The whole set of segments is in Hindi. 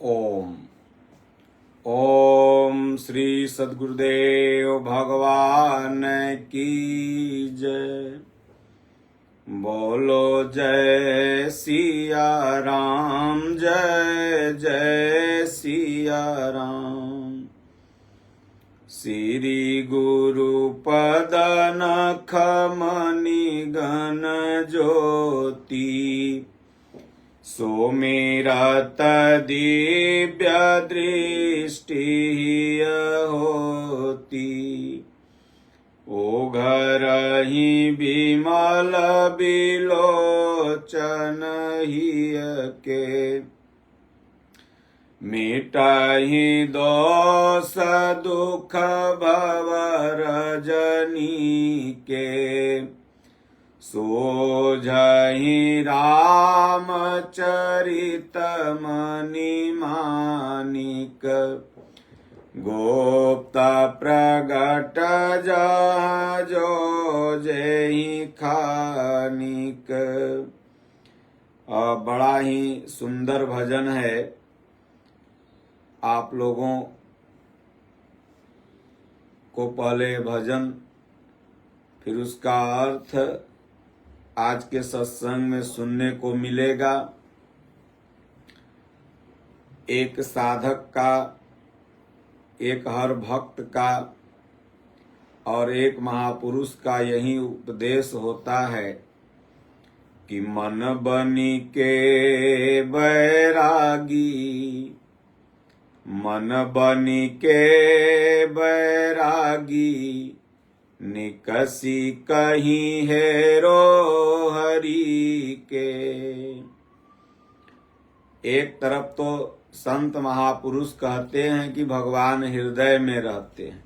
ओम ओम श्री सद्गुरुदेव भगवान की जय। बोलो जय सिया राम, जय जय सिया राम। श्री गुरु पद नख मणि गण ज्योति, सोमिरत दिव्य दृष्टि होती। ओघरहि विमल बिलोचन हिय के, मिटाहि दोष दुख भव रजनी के। सोझहि रामचरित मणि मानिक, गोप्त प्रगट जो जेहि खानिक। बड़ा ही सुंदर भजन है। आप लोगों को पहले भजन फिर उसका अर्थ आज के सत्संग में सुनने को मिलेगा। एक साधक का, एक हर भक्त का और एक महापुरुष का यही उपदेश होता है कि मन बनी के बैरागी, मन बनी के बैरागी, निकसी कहीं हेरो हरि के। एक तरफ तो संत महापुरुष कहते हैं कि भगवान हृदय में रहते हैं।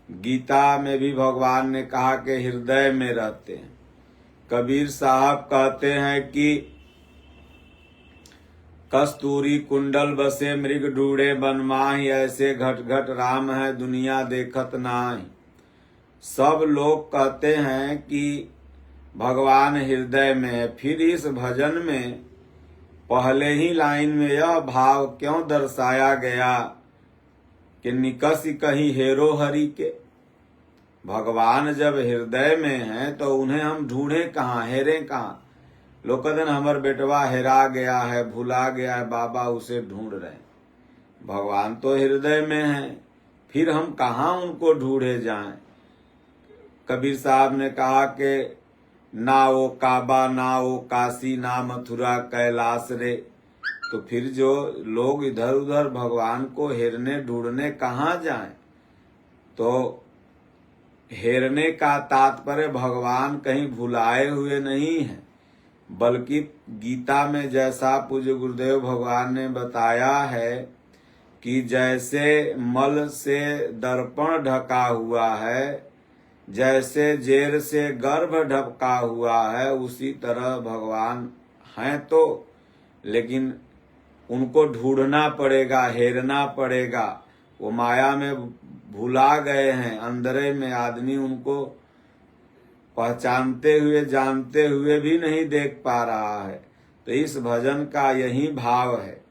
गीता में भी भगवान ने कहा कि हृदय में रहते हैं। कबीर साहब कहते हैं कि कस्तूरी कुंडल बसे मृग ढूढ़े बनमाहि, ऐसे घट घट राम है दुनिया देखत नाही। सब लोग कहते हैं कि भगवान हृदय में है। फिर इस भजन में पहले ही लाइन में यह भाव क्यों दर्शाया गया कि निकसी कहीं हेरो हरि के। भगवान जब हृदय में है तो उन्हें हम ढूंढे कहाँ, हेरे कहाँ। लोग कहते हैं हमार बेटवा हेरा गया है, भुला गया है, बाबा उसे ढूंढ रहे हैं। भगवान तो हृदय में है, फिर हम कहाँ उनको ढूंढे जाएं। कबीर साहब ने कहा कि ना वो काबा, ना वो काशी, ना मथुरा कैलाश रे। तो फिर जो लोग इधर उधर भगवान को हेरने ढूंढने कहाँ जाएं। तो हेरने का तात्पर्य भगवान कहीं भुलाए हुए नहीं है, बल्कि गीता में जैसा पूज्य गुरुदेव भगवान ने बताया है कि जैसे मल से दर्पण ढका हुआ है, जैसे जेर से गर्भ ढका हुआ है, उसी तरह भगवान हैं तो, लेकिन उनको ढूंढना पड़ेगा, हेरना पड़ेगा। वो माया में भुला गए हैं, अंदर में आदमी उनको पहचानते हुए जानते हुए भी नहीं देख पा रहा है। तो इस भजन का यही भाव है।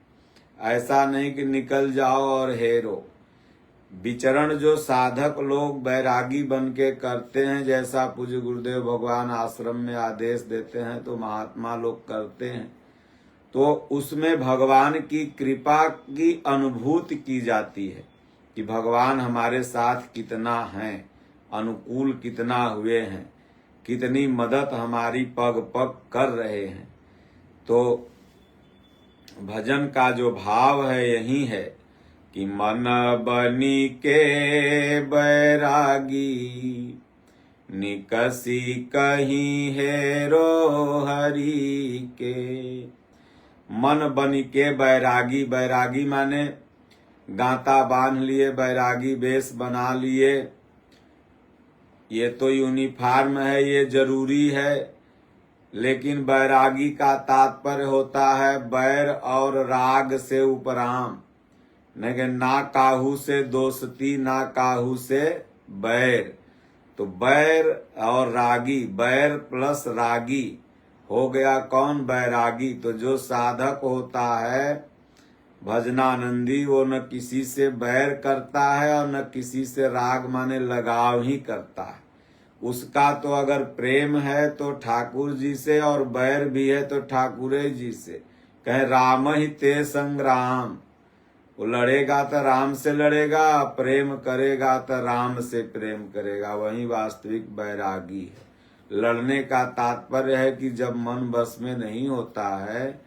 ऐसा नहीं कि निकल जाओ और हेरो। विचरण जो साधक लोग बैरागी बन के करते हैं, जैसा पूज्य गुरुदेव भगवान आश्रम में आदेश देते हैं तो महात्मा लोग करते हैं, तो उसमें भगवान की कृपा की अनुभूति की जाती है कि भगवान हमारे साथ कितना हैं, अनुकूल कितना हुए हैं, कितनी मदद हमारी पग पग कर रहे हैं। तो भजन का जो भाव है यही है कि मन बनी के बैरागी, निकसी कहीं हेरो हरि के। मन बनी के बैरागी, बैरागी माने गांता बांध लिए, बैरागी वेश बना लिए। ये तो यूनिफॉर्म है, ये जरूरी है, लेकिन बैरागी का तात्पर्य होता है बैर और राग से उपराम। नहीं, ना काहू से दोस्ती, ना काहू से बैर। तो बैर और रागी, बैर प्लस रागी हो गया कौन? बैरागी। तो जो साधक होता है भजनानंदी वो न किसी से बैर करता है और न किसी से राग माने लगाव ही करता है। उसका तो अगर प्रेम है तो ठाकुर जी से, और बैर भी है तो ठाकुरे जी से। कहे राम ही ते संग्राम, वो लड़ेगा तो राम से लड़ेगा, प्रेम करेगा तो राम से प्रेम करेगा, वही वास्तविक बैरागी है। लड़ने का तात्पर्य है कि जब मन बस में नहीं होता है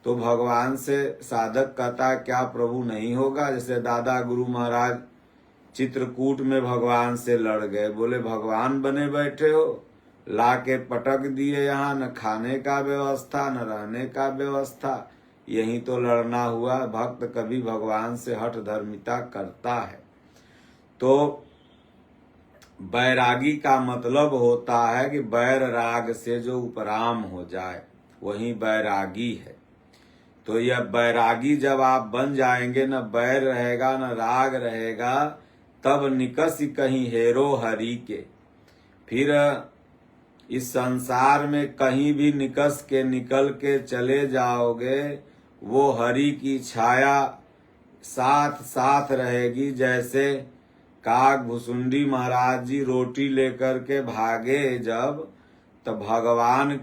तो भगवान से साधक कहता क्या प्रभु नहीं होगा। जैसे दादा गुरु महाराज चित्रकूट में भगवान से लड़ गए, बोले भगवान बने बैठे हो, ला के पटक दिए, यहाँ न खाने का व्यवस्था न रहने का व्यवस्था, यही तो लड़ना हुआ। भक्त कभी भगवान से हठ धर्मिता करता है। तो बैरागी का मतलब होता है कि बैर राग से जो उपराम हो जाए, वही बैरागी है। तो यह बैरागी जब आप बन जाएंगे, न बैर रहेगा न राग रहेगा, तब निकस कहीं हेरो हरि के। फिर इस संसार में कहीं भी निकस के निकल के चले जाओगे, वो हरि की छाया साथ साथ रहेगी। जैसे काग भुसुंडी महाराज जी रोटी लेकर के भागे जब, तो भगवान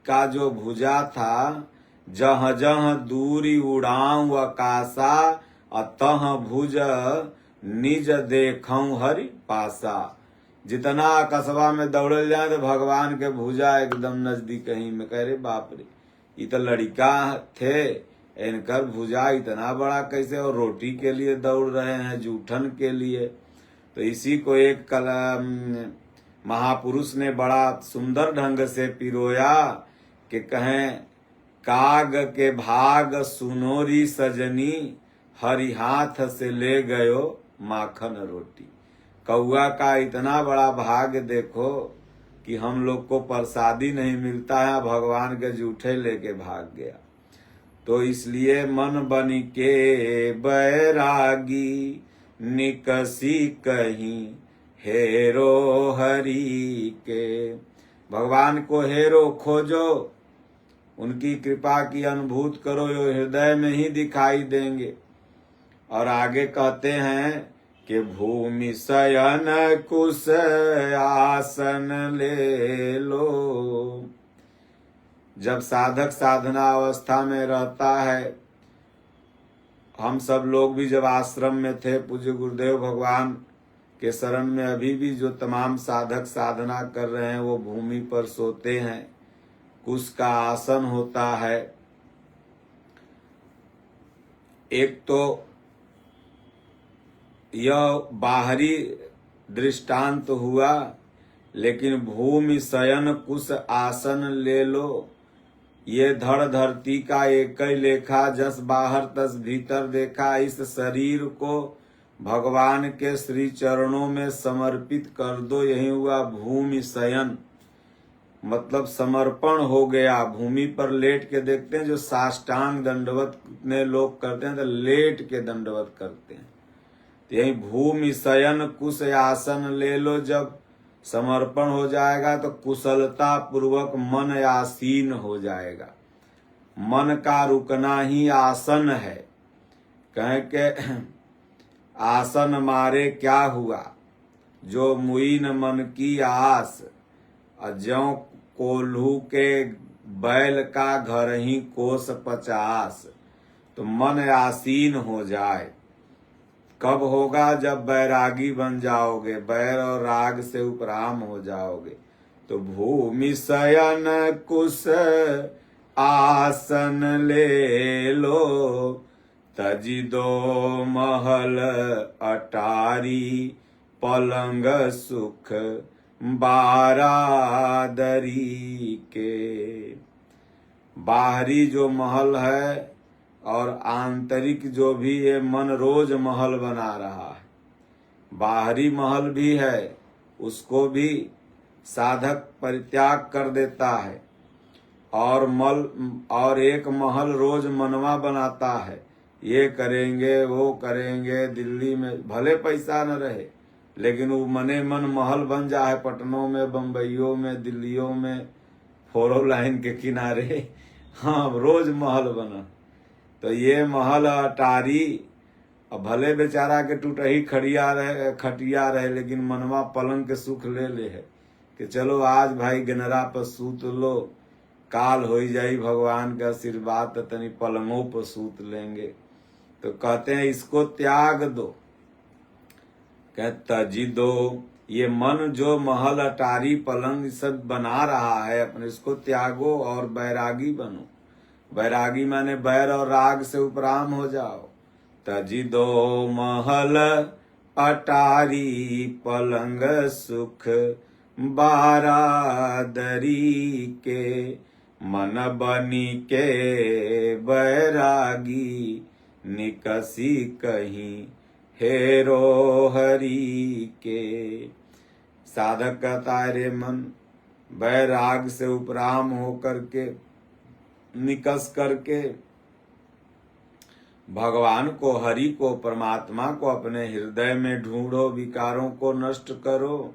का जो भुजा था, जह जह दूरी उड़ाऊं आकाशा, अतः भुज निज देखऊं हरि पासा। जितना कस्बा में दौड़ल जाए तो भगवान के भुजा एकदम नजदीक ही में। कह रे बाप रे, ये तो लड़का थे, इनकर भुजा इतना बड़ा कैसे, और रोटी के लिए दौड़ रहे हैं, जूठन के लिए। तो इसी को एक महापुरुष ने बड़ा सुंदर ढंग से पिरोया कि कहें काग के भाग सुनोरी सजनी, हरि हाथ से ले गयो माखन रोटी। कौआ का इतना बड़ा भाग देखो कि हम लोग को प्रसादी नहीं मिलता है, भगवान के जूठे लेके भाग गया। तो इसलिए मन बनी के बैरागी, निकसी कहीं हेरो हरि के। भगवान को हेरो खोजो, उनकी कृपा की अनुभूति करो, यो हृदय में ही दिखाई देंगे। और आगे कहते हैं कि भूमि शयन कुश आसन ले लो। जब साधक साधना अवस्था में रहता है, हम सब लोग भी जब आश्रम में थे, पूज्य गुरुदेव भगवान के शरण में अभी भी जो तमाम साधक साधना कर रहे हैं, वो भूमि पर सोते हैं। कुश का आसन होता है। एक तो यह बाहरी दृष्टांत हुआ, लेकिन भूमि शयन कुश आसन ले लो, ये धड़ धरती का एक ही लेखा, जस बाहर तस भीतर देखा। इस शरीर को भगवान के श्री चरणों में समर्पित कर दो, यही हुआ भूमि शयन। मतलब समर्पण हो गया। भूमि पर लेट के देखते हैं, जो साष्टांग दंडवत ने लोग करते हैं, तो लेट के दंडवत करते हैं। तो यही भूमि शयन कुश आसन ले लो। जब समर्पण हो जाएगा तो कुशलता पूर्वक मन आसीन हो जाएगा। मन का रुकना ही आसन है। कहें के आसन मारे क्या हुआ, जो मुईन मन की आस, ज्यों कोल्हू के बैल का घर ही कोस 50। तो मन आसीन हो जाए। कब होगा, जब बैरागी बन जाओगे, बैर और राग से उपराम हो जाओगे। तो भूमि शयन कुश आसन ले लो, तजी दो महल अटारी, पलंग सुख बारादरी के। बाहरी जो महल है और आंतरिक जो भी है, मन रोज महल बना रहा है। बाहरी महल भी है, उसको भी साधक परित्याग कर देता है, और एक महल रोज मनवा बनाता है। ये करेंगे वो करेंगे, दिल्ली में भले पैसा न रहे, लेकिन वो मने मन महल बन जाए। पटनों में, बम्बईयों में, दिल्लियों में, 4 लाइन के किनारे, हाँ रोज महल बना। तो ये महल अटारी, अब भले बेचारा के टूटही खटिया रहे, लेकिन मनवा पलंग के सुख ले ले है कि चलो आज भाई गनरा पर सूत लो, काल हो जाई भगवान का आशीर्वाद तो तनी पलंगों पर सूत लेंगे। तो कहते हैं इसको त्याग दो, कहता जी दो, ये मन जो महल अटारी पलंग सब बना रहा है अपने, इसको त्यागो और बैरागी बनो। बैरागी माने बैर और राग से उपराम हो जाओ। तजी दो महल अटारी पलंग सुख बारादरी के, मन बनी के बैरागी निकसी कहीं हेरो हरि के। साधक कहता है रे मन, बैराग से उपराम होकर के निकस करके भगवान को, हरि को, परमात्मा को अपने हृदय में ढूंढो, विकारों को नष्ट करो।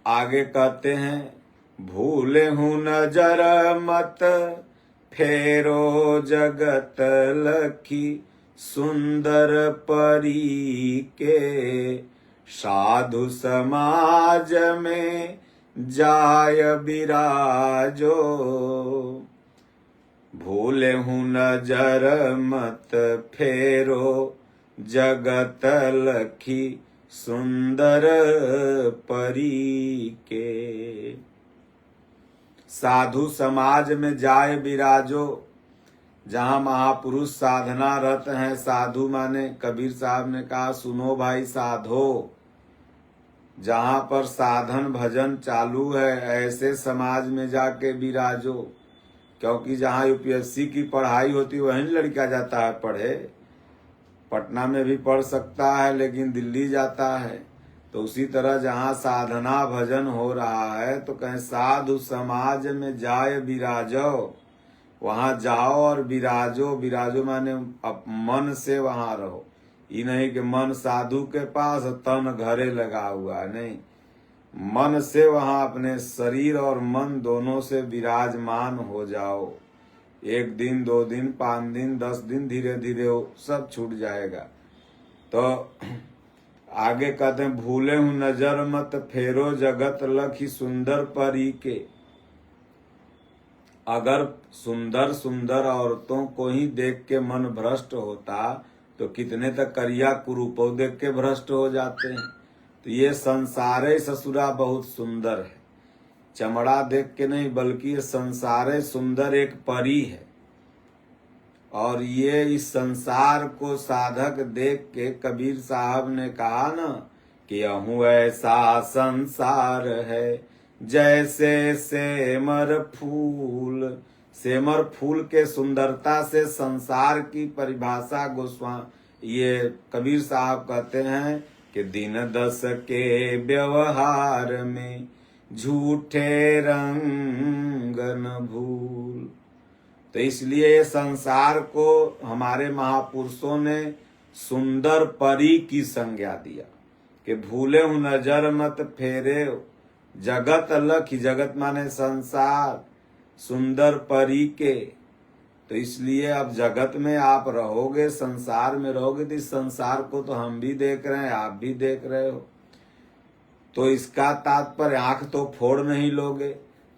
आगे कहते हैं भूले हूं नजर मत फेरो जगत लखी सुंदर परी के, साधु समाज में जाय विराजो। भूले हूं नजर मत फेरो जगत लखी सुंदर परी के। साधु समाज में जाए विराजो, जहां महापुरुष साधना रत हैं। साधु माने कबीर साहब ने कहा सुनो भाई साधो, जहां पर साधन भजन चालू है ऐसे समाज में जाके विराजो। क्योंकि जहां यूपीएससी की पढ़ाई होती है वहीं लड़का जाता है पढ़े, पटना में भी पढ़ सकता है लेकिन दिल्ली जाता है। तो उसी तरह जहां साधना भजन हो रहा है तो कहें साधु समाज में जाए विराजो, वहां जाओ और विराजो। विराजो माने अब मन से वहां रहो, ये नहीं कि मन साधु के पास तन घरे लगा हुआ, नहीं, मन से वहां अपने शरीर और मन दोनों से विराजमान हो जाओ। 1 दिन 2 दिन 5 दिन 10 दिन धीरे धीरे सब छूट जाएगा। तो आगे कहते हैं भूले हूं नजर मत फेरो जगत लखी सुंदर परी के। अगर सुंदर सुंदर औरतों को ही देख के मन भ्रष्ट होता तो कितने तक करिया कुरूपो देख के भ्रष्ट हो जाते हैं। तो ये संसारे ससुरा बहुत सुंदर है, चमड़ा देख के नहीं बल्कि ये संसारे सुंदर एक परी है। और ये इस संसार को साधक देख के कबीर साहब ने कहा ना कि अहूँ ऐसा संसार है जैसे सेमर फूल। सेमर फूल के सुंदरता से संसार की परिभाषा गोस्वामी ये कबीर साहब कहते हैं कि दिन 10 के व्यवहार में झूठे रंग न भूल। तो इसलिए संसार को हमारे महापुरुषों ने सुंदर परी की संज्ञा दिया कि भूले हूं नजर मत फेरे जगत लखी। जगत माने संसार, सुंदर परी के। तो इसलिए अब जगत में आप रहोगे, संसार में रहोगे, तो इस संसार को तो हम भी देख रहे हैं, आप भी देख रहे हो। तो इसका तात्पर्य आंख तो फोड़ नहीं लोगे,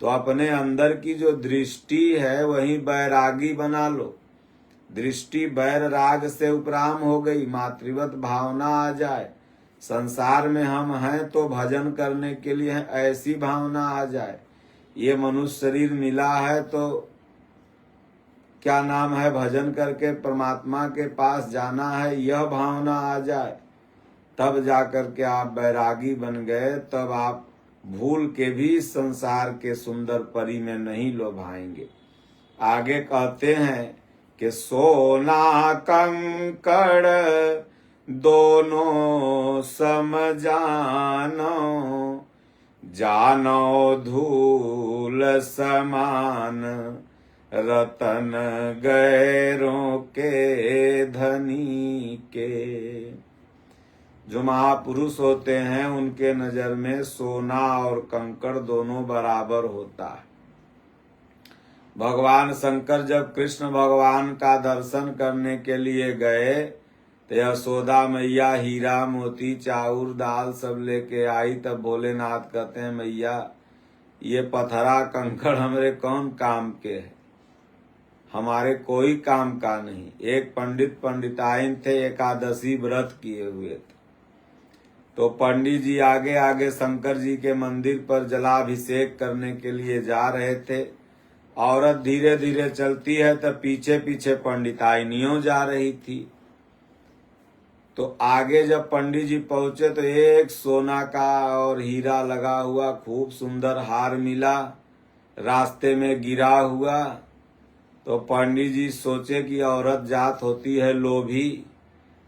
तो अपने अंदर की जो दृष्टि है वही बैरागी बना लो। दृष्टि बैर राग से उपराम हो गई, मातृवत भावना आ जाए। संसार में हम हैं तो भजन करने के लिए है, ऐसी भावना आ जाए। ये मनुष्य शरीर मिला है तो क्या नाम है, भजन करके परमात्मा के पास जाना है, यह भावना आ जाए, तब जाकर के आप बैरागी बन गए। तब आप भूल के भी संसार के सुंदर परी में नहीं लोभाएंगे। आगे कहते हैं कि सोना कंकड़ दोनों सम जानो, जानो धूल समान रतन गैरों के धनी के। जो महापुरुष होते हैं उनके नजर में सोना और कंकड़ दोनों बराबर होता है। भगवान शंकर जब कृष्ण भगवान का दर्शन करने के लिए गए तो यशोदा मैया हीरा मोती चाउर दाल सब लेके आई। तब भोलेनाथ कहते हैं मैया ये पत्थरा कंकड़ हमरे कौन काम के है, हमारे कोई काम का नहीं। एक पंडित पंडिताइन थे, एकादशी व्रत किए हुए थे। तो पंडित जी आगे आगे शंकर जी के मंदिर पर जलाभिषेक करने के लिए जा रहे थे। औरत धीरे धीरे चलती है तो पीछे पीछे पंडिताइनियों जा रही थी। तो आगे जब पंडित जी पहुंचे तो एक सोना का और हीरा लगा हुआ खूब सुंदर हार मिला, रास्ते में गिरा हुआ। तो पंडित जी सोचे कि औरत जात होती है लोभी,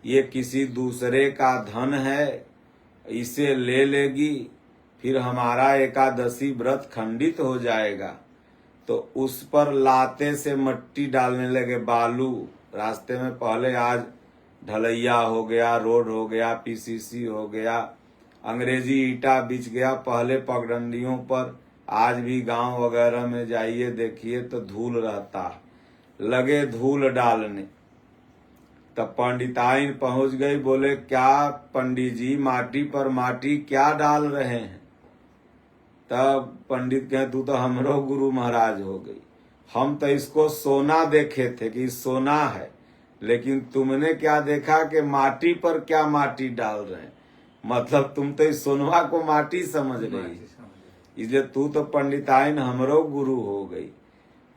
ये किसी दूसरे का धन है, इसे ले लेगी, फिर हमारा एकादशी व्रत खंडित हो जाएगा। तो उस पर लाते से मट्टी डालने लगे, बालू। रास्ते में पहले आज ढलैया हो गया, रोड हो गया, पीसीसी हो गया, अंग्रेजी ईटा बिछ गया पहले पगडंडियों पर। आज भी गांव वगैरह में जाइए देखिए तो धूल रहता है, लगे धूल डालने। तब पंडिताइन पहुंच गई, बोले क्या पंडित जी माटी पर माटी क्या डाल रहे हैं। तब पंडित कहे तू तो हमरो गुरु महाराज हो गई, हम तो इसको सोना देखे थे कि सोना है, लेकिन तुमने क्या देखा कि माटी पर क्या माटी डाल रहे हैं। मतलब तुम तो इस सोनवा को माटी समझ रही, इसलिए तू तो पंडिताइन हमरो गुरु हो गई।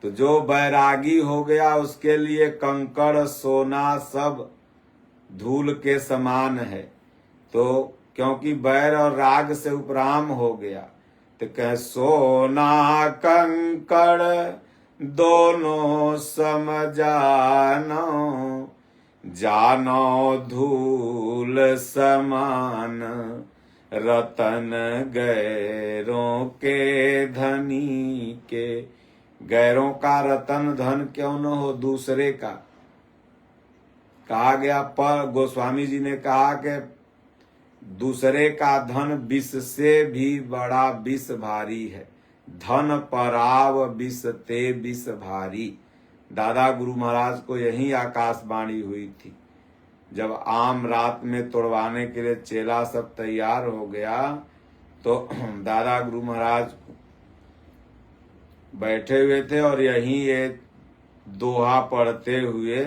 तो जो बैरागी हो गया उसके लिए कंकड़ सोना सब धूल के समान है। तो क्योंकि बैर और राग से उपराम हो गया तो कह सोना कंकड़ दोनों सम जानो, जानो धूल समान, रतन गैरों के धनी के। गैरों का रतन धन क्यों न हो, दूसरे का। कहा गया पर गोस्वामी जी ने कहा कि दूसरे का धन विष से भी बड़ा विष भारी है, धन पराव विष ते विष भारी। दादा गुरु महाराज को यही आकाशवाणी हुई थी। जब आम रात में तोड़वाने के लिए चेला सब तैयार हो गया तो दादा गुरु महाराज बैठे हुए थे और यही ये दोहा पढ़ते हुए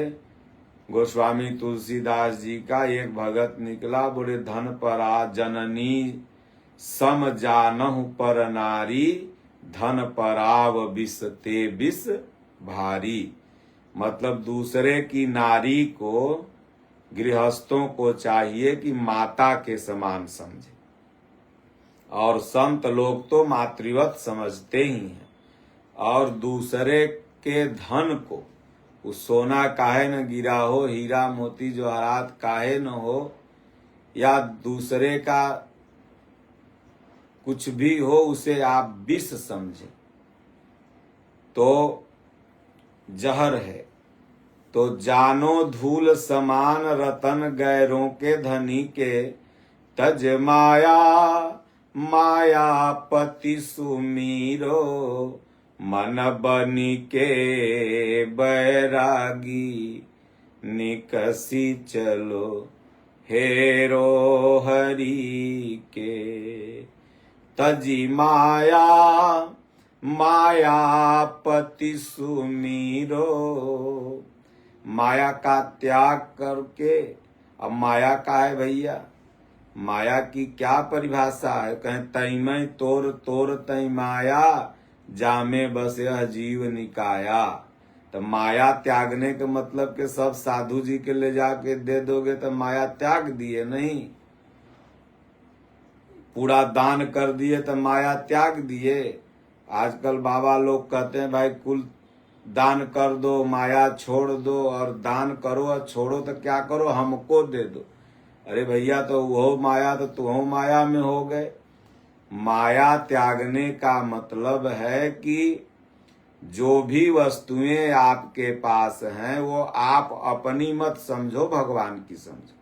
गोस्वामी तुलसीदास जी का एक भगत निकला, बोले धन परा जननी सम जानहु पर नारी, धन पराव विष ते विष भारी। मतलब दूसरे की नारी को गृहस्थों को चाहिए कि माता के समान समझे, और संत लोग तो मातृवत समझते ही हैं। और दूसरे के धन को, उस सोना काहे न गिरा हो, हीरा मोती जवाहरात काहे न हो, या दूसरे का कुछ भी हो, उसे आप विष समझे तो जहर है। तो जानो धूल समान, रतन गैरों के धनी के, तज माया मायापति सुमीरो, मन बनी के बैरागी, निकसी चलो हेरो हरि के। तजी माया मायापति सुमीरो, माया का त्याग करके। अब माया का है भैया, माया की क्या परिभाषा है। कहें तैमय तोर तोर तै माया, जामे बस यह जीव निकाया। तो माया त्यागने का मतलब कि सब साधु जी के ले जाके दे दोगे तो माया त्याग दिए नहीं, पूरा दान कर दिए तो माया त्याग दिए। आजकल बाबा लोग कहते हैं भाई कुल दान कर दो, माया छोड़ दो, और दान करो और छोड़ो तो क्या करो, हमको दे दो। अरे भैया तो वो माया तो तुम माया में हो गए। माया त्यागने का मतलब है कि जो भी वस्तुएं आपके पास हैं वो आप अपनी मत समझो, भगवान की समझो।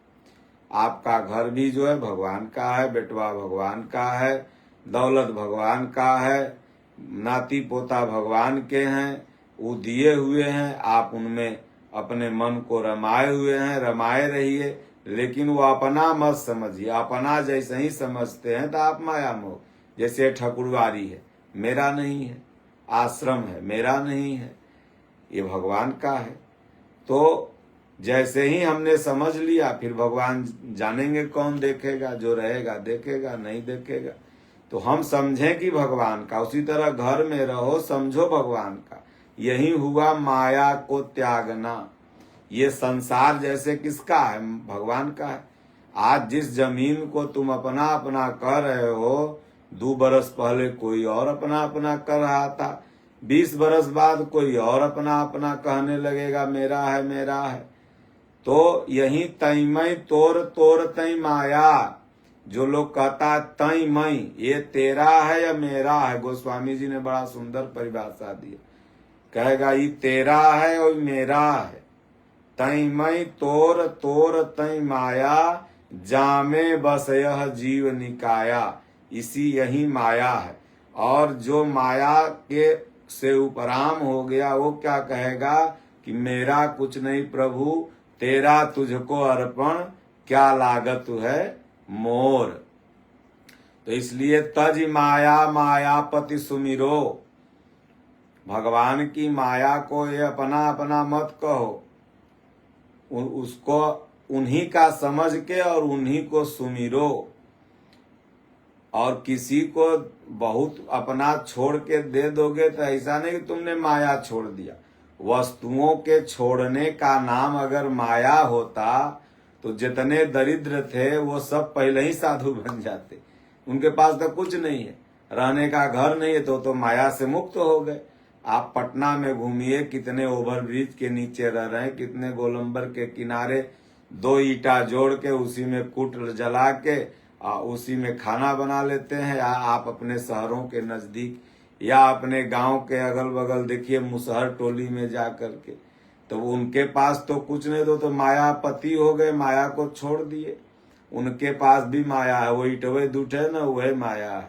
आपका घर भी जो है भगवान का है, बेटवा भगवान का है, दौलत भगवान का है, नाती पोता भगवान के हैं, वो दिए हुए हैं, आप उनमें अपने मन को रमाए हुए हैं, रमाए रहिए, लेकिन वो अपना मत समझिए। अपना जैसे ही समझते हैं तो आप माया मोह, जैसे ठकुरवारी है मेरा नहीं है, आश्रम है मेरा नहीं है, ये भगवान का है। तो जैसे ही हमने समझ लिया, फिर भगवान जानेंगे कौन देखेगा, जो रहेगा देखेगा, नहीं देखेगा। तो हम समझें कि भगवान का, उसी तरह घर में रहो, समझो भगवान का। यही हुआ माया को त्यागना। ये संसार जैसे किसका है? भगवान का है। आज जिस जमीन को तुम अपना अपना कह रहे हो, 2 बरस पहले कोई और अपना अपना कर रहा था, 20 बरस बाद कोई और अपना अपना कहने लगेगा मेरा है मेरा है। तो यही तई मई तोर तोर तई माया, जो लोग कहता तई मई, ये तेरा है या मेरा है। गोस्वामी जी ने बड़ा सुंदर परिभाषा दिया, कहेगा ये तेरा है और मेरा है। तई मई तोर तोर तई माया, जामे बस यह जीव निकाया। इसी यही माया है। और जो माया के से उपराम हो गया, वो क्या कहेगा कि मेरा कुछ नहीं प्रभु, तेरा तुझको अर्पण, क्या लागत है मोर। तो इसलिए तज माया मायापति सुमिरो, भगवान की माया को ये अपना अपना मत कहो, उसको उन्हीं का समझ के और उन्हीं को सुमिरो। और किसी को बहुत अपना छोड़ के दे दोगे तो ऐसा नहीं कि तुमने माया छोड़ दिया। वस्तुओं के छोड़ने का नाम अगर माया होता तो जितने दरिद्र थे वो सब पहले ही साधु बन जाते। उनके पास तो कुछ नहीं है, रहने का घर नहीं है, तो माया से मुक्त हो गए। आप पटना में घूमिए, कितने ओवरब्रिज के नीचे रह रहे हैं, कितने गोलंबर के किनारे 2 ईंटा जोड़ के उसी में कूट जला के उसी में खाना बना लेते हैं। या आप अपने शहरों के नजदीक या अपने गांव के अगल बगल देखिए मुसहर टोली में जा करके, तो उनके पास तो कुछ नहीं, तो मायापति हो गए, माया को छोड़ दिए। उनके पास भी माया है, वो इटवे दूठे ना, वही माया है।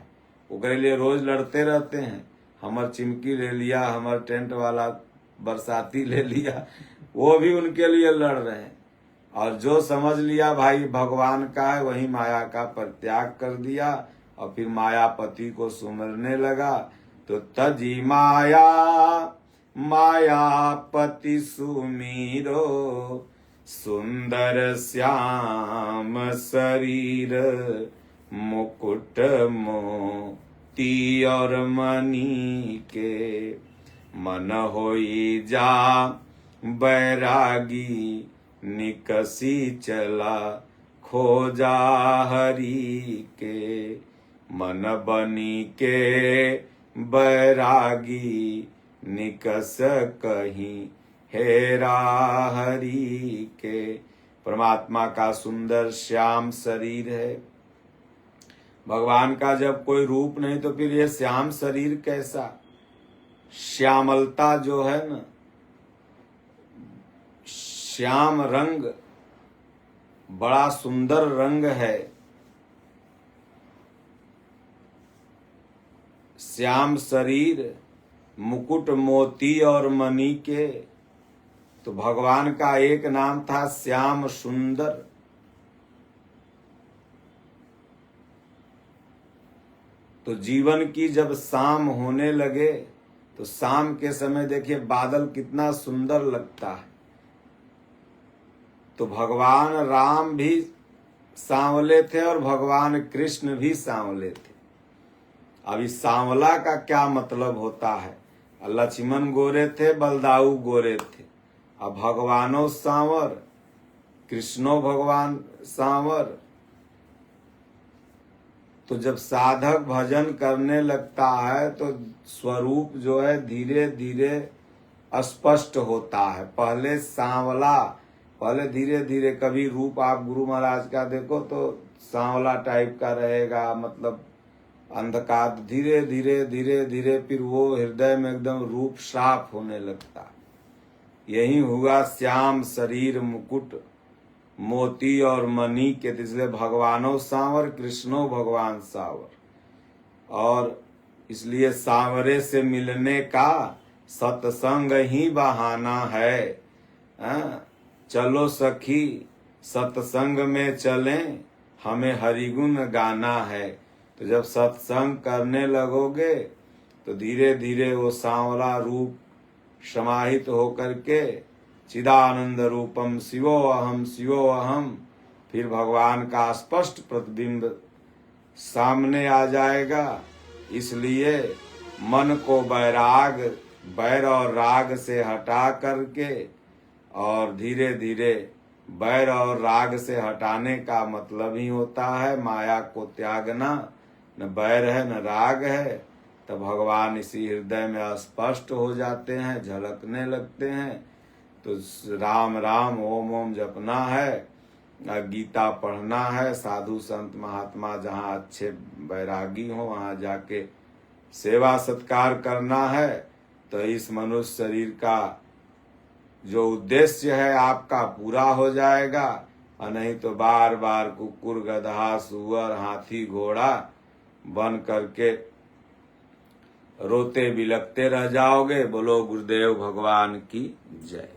उसके लिए रोज लड़ते रहते हैं, हमर चिमकी ले लिया, हमर टेंट वाला बरसाती ले लिया, वो भी उनके लिए लड़ रहे हैं। और जो समझ लिया भाई भगवान का है, वही माया का परित्याग कर दिया और फिर मायापति को सुमरने लगा। तो तजी माया मायापति सुमीरो, सुंदर श्याम शरीर, मुकुट मोती और मणि के, मन होई जा बैरागी, निकसी चला खोजा हरि के। मन बनी के बैरागी, निकस कहीं हेरा हरि के। परमात्मा का सुंदर श्याम शरीर है। भगवान का जब कोई रूप नहीं तो फिर ये श्याम शरीर कैसा? श्यामलता जो है ना, श्याम रंग बड़ा सुंदर रंग है। श्याम शरीर, मुकुट मोती और मणि के। तो भगवान का एक नाम था श्याम सुंदर। तो जीवन की जब शाम होने लगे तो शाम के समय देखिए बादल कितना सुंदर लगता है। तो भगवान राम भी सांवले थे और भगवान कृष्ण भी सांवले थे। अब इस सांवला का क्या मतलब होता है? लक्ष्मण गोरे थे, बलदाऊ गोरे थे। अब भगवानो सांवर, कृष्णो भगवान सांवर। तो जब साधक भजन करने लगता है तो स्वरूप जो है धीरे धीरे स्पष्ट होता है। पहले सांवला, पहले धीरे धीरे, कभी रूप आप गुरु महाराज का देखो तो सांवला टाइप का रहेगा, मतलब अंधकार। धीरे धीरे धीरे धीरे फिर वो हृदय में एकदम रूप साफ होने लगता। यही हुआ श्याम शरीर, मुकुट मोती और मणि के। इसलिए भगवानो सांवर, कृष्णो भगवान सांवर। और इसलिए सांवरे से मिलने का सत्संग ही बहाना है। चलो सखी सत्संग में चलें, हमें हरिगुण गाना है। तो जब सत्संग करने लगोगे तो धीरे धीरे वो सांवला रूप समाहित होकर के चिदानंद रूपम शिवो अहम, फिर भगवान का स्पष्ट प्रतिबिंब सामने आ जाएगा। इसलिए मन को बैर और राग से हटा करके, और धीरे धीरे बैर और राग से हटाने का मतलब ही होता है माया को त्यागना। न बैर है न राग है, तो भगवान इसी हृदय में स्पष्ट हो जाते हैं, झलकने लगते हैं। तो राम राम ओम ओम जपना है, गीता पढ़ना है, साधु संत महात्मा जहाँ अच्छे बैरागी हो वहाँ जाके सेवा सत्कार करना है। तो इस मनुष्य शरीर का जो उद्देश्य है आपका पूरा हो जाएगा। और नहीं तो बार बार कुकुर गधा सुअर हाथी घोड़ा बन करके रोते बिलखते रह जाओगे। बोलो गुरुदेव भगवान की जय।